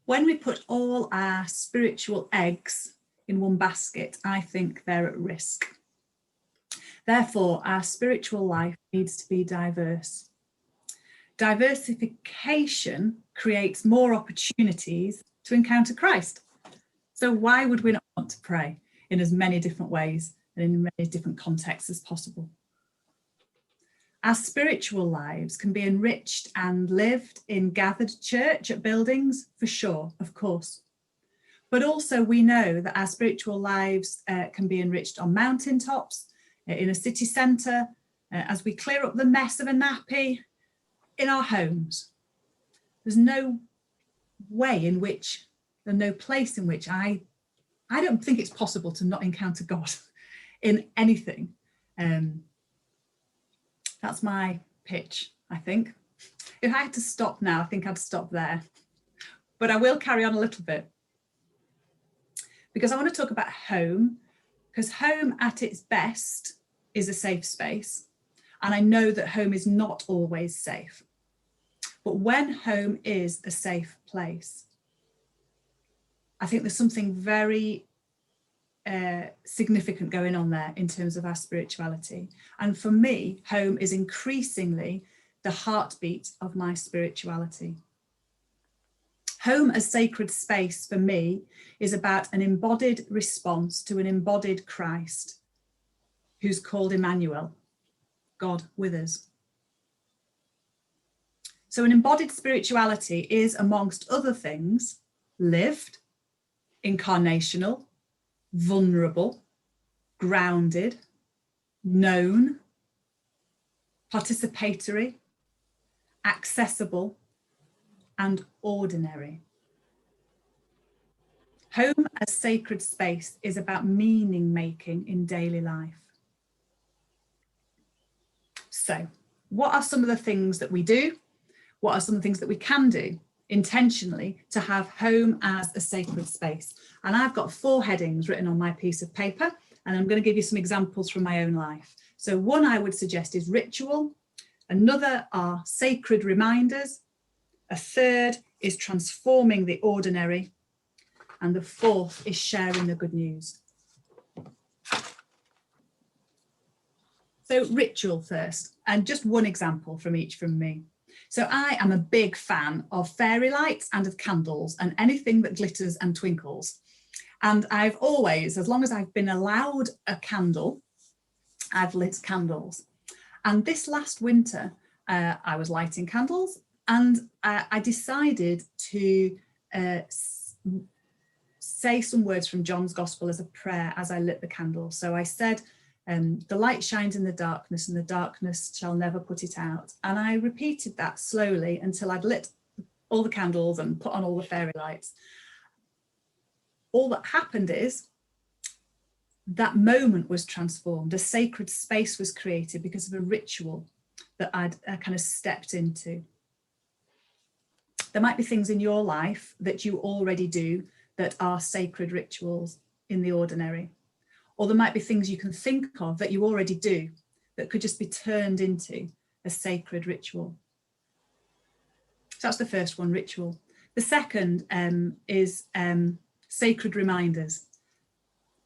When we put all our spiritual eggs in one basket, I think they're at risk. Therefore, our spiritual life needs to be diverse. Diversification creates more opportunities to encounter Christ. So why would we not want to pray in as many different ways and in many different contexts as possible? Our spiritual lives can be enriched and lived in gathered church at buildings, for sure, of course. But also we know that our spiritual lives can be enriched on mountaintops, in a city centre, as we clear up the mess of a nappy, in our homes. There's no way in which, there's no place in which I don't think it's possible to not encounter God in anything. That's my pitch, I think. If I had to stop now, I think I'd stop there. But I will carry on a little bit, because I want to talk about home, because home at its best is a safe space. And I know that home is not always safe. But when home is a safe place, I think there's something very significant going on there in terms of our spirituality. And for me, home is increasingly the heartbeat of my spirituality. Home as sacred space for me is about an embodied response to an embodied Christ, who's called Emmanuel, God with us. So an embodied spirituality is, amongst other things, lived, incarnational, vulnerable, grounded, known, participatory, accessible, and ordinary. Home as sacred space is about meaning making in daily life. So, what are some of the things that we do? What are some of the things that we can do intentionally to have home as a sacred space? And I've got 4 headings written on my piece of paper, and I'm going to give you some examples from my own life. So one I would suggest is ritual. Another are sacred reminders. A third is transforming the ordinary. And the 4th is sharing the good news. So ritual first, and just one example from each from me. So I am a big fan of fairy lights and of candles and anything that glitters and twinkles. And I've always, as long as I've been allowed a candle, I've lit candles. And this last winter, I was lighting candles, and I decided to say some words from John's Gospel as a prayer as I lit the candle. So I said, the light shines in the darkness and the darkness shall never put it out. And I repeated that slowly until I'd lit all the candles and put on all the fairy lights. All that happened is that moment was transformed. A sacred space was created because of a ritual that I'd kind of stepped into. There might be things in your life that you already do that are sacred rituals in the ordinary. Or there might be things you can think of that you already do that could just be turned into a sacred ritual. So that's the first one, ritual. The second is sacred reminders.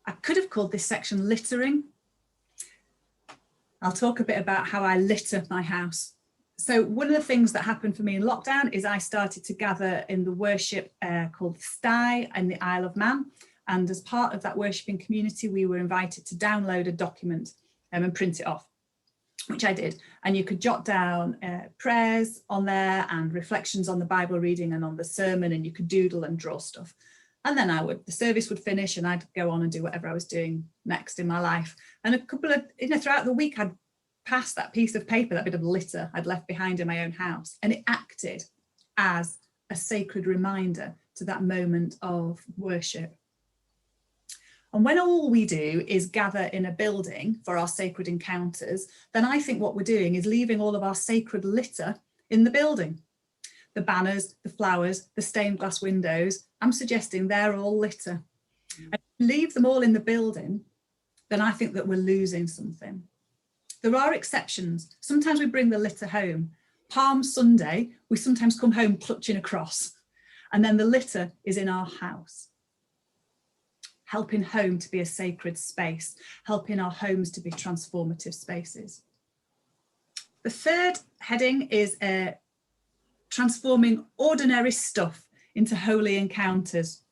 I could have called this section littering. I'll talk a bit about how I litter my house. So one of the things that happened for me in lockdown is I started to gather in the worship called Stye in the Isle of Man. And as part of that worshipping community, we were invited to download a document and print it off, which I did. And you could jot down prayers on there and reflections on the Bible reading and on the sermon, and you could doodle and draw stuff. And then the service would finish and I'd go on and do whatever I was doing next in my life. And a couple of, throughout the week, I'd pass that piece of paper, that bit of litter I'd left behind in my own house. And it acted as a sacred reminder to that moment of worship. And when all we do is gather in a building for our sacred encounters, then I think what we're doing is leaving all of our sacred litter in the building. The banners, the flowers, the stained glass windows, I'm suggesting they're all litter. And if we leave them all in the building, then I think that we're losing something. There are exceptions. Sometimes we bring the litter home. Palm Sunday, we sometimes come home clutching a cross. And then the litter is in our house. Helping home to be a sacred space, helping our homes to be transformative spaces. The third heading is transforming ordinary stuff into holy encounters.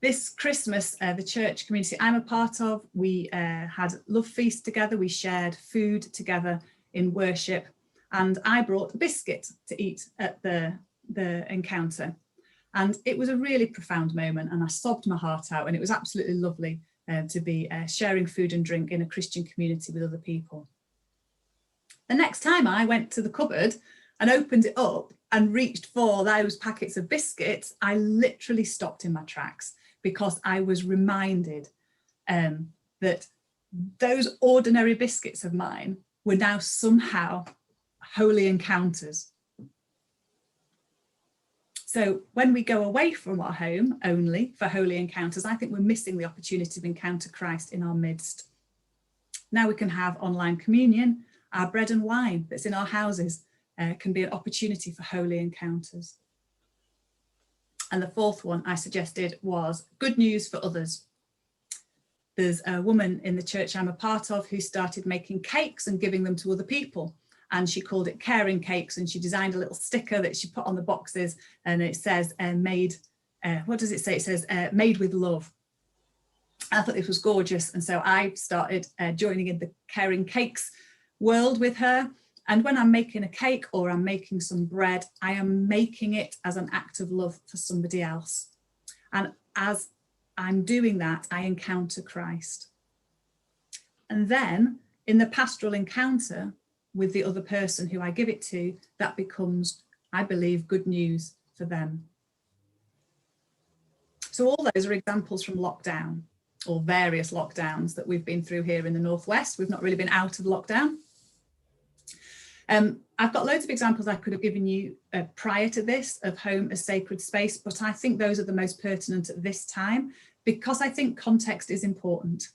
This Christmas, the church community I'm a part of, we had love feast together, we shared food together in worship, and I brought a biscuit to eat at the encounter. And it was a really profound moment, and I sobbed my heart out, and it was absolutely lovely to be sharing food and drink in a Christian community with other people. The next time I went to the cupboard and opened it up and reached for those packets of biscuits, I literally stopped in my tracks, because I was reminded that those ordinary biscuits of mine were now somehow holy encounters. So when we go away from our home only for holy encounters, I think we're missing the opportunity to encounter Christ in our midst. Now we can have online communion, our bread and wine that's in our houses can be an opportunity for holy encounters. And the fourth one I suggested was good news for others. There's a woman in the church I'm a part of who started making cakes and giving them to other people. And she called it Caring Cakes, and she designed a little sticker that she put on the boxes, and it says what does it say? It says made with love. I thought this was gorgeous, and so I started joining in the Caring Cakes world with her. And when I'm making a cake or I'm making some bread, I am making it as an act of love for somebody else. And as I'm doing that, I encounter Christ. And then in the pastoral encounter with the other person who I give it to, that becomes, I believe, good news for them. So all those are examples from lockdown, or various lockdowns that we've been through here in the Northwest. We've not really been out of lockdown. I've got loads of examples I could have given you prior to this of home as sacred space, but I think those are the most pertinent at this time, because I think context is important.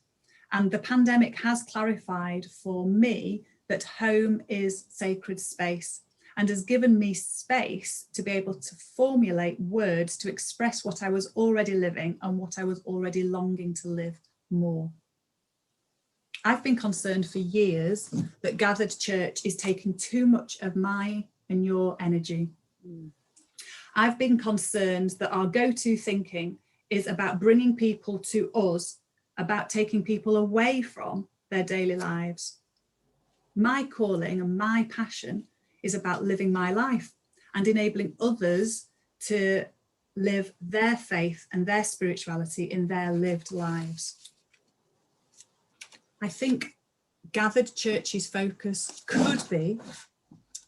And the pandemic has clarified for me that home is sacred space, and has given me space to be able to formulate words to express what I was already living and what I was already longing to live more. I've been concerned for years that gathered church is taking too much of my and your energy. I've been concerned that our go-to thinking is about bringing people to us, about taking people away from their daily lives. My calling and my passion is about living my life and enabling others to live their faith and their spirituality in their lived lives. I think gathered church's focus could be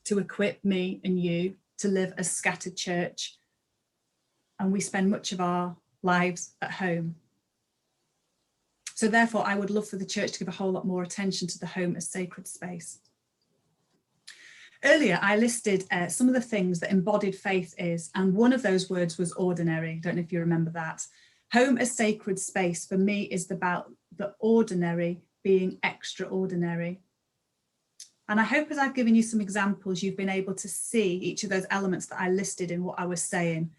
to equip me and you to live as scattered church, and we spend much of our lives at home. So therefore, I would love for the church to give a whole lot more attention to the home as sacred space. Earlier, I listed some of the things that embodied faith is, and one of those words was ordinary. I don't know if you remember that. Home as sacred space for me is about the ordinary being extraordinary. And I hope as I've given you some examples, you've been able to see each of those elements that I listed in what I was saying.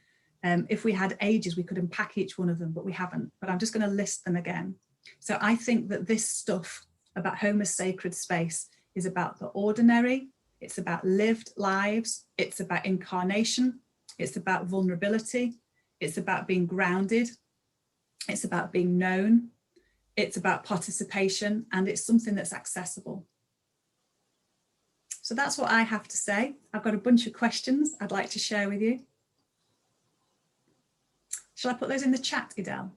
If we had ages, we could unpack each one of them, but we haven't. But I'm just going to list them again. So I think that this stuff about home as sacred space is about the ordinary. It's about lived lives. It's about incarnation. It's about vulnerability. It's about being grounded. It's about being known. It's about participation, and it's something that's accessible. So that's what I have to say. I've got a bunch of questions I'd like to share with you. Shall I put those in the chat, Idel?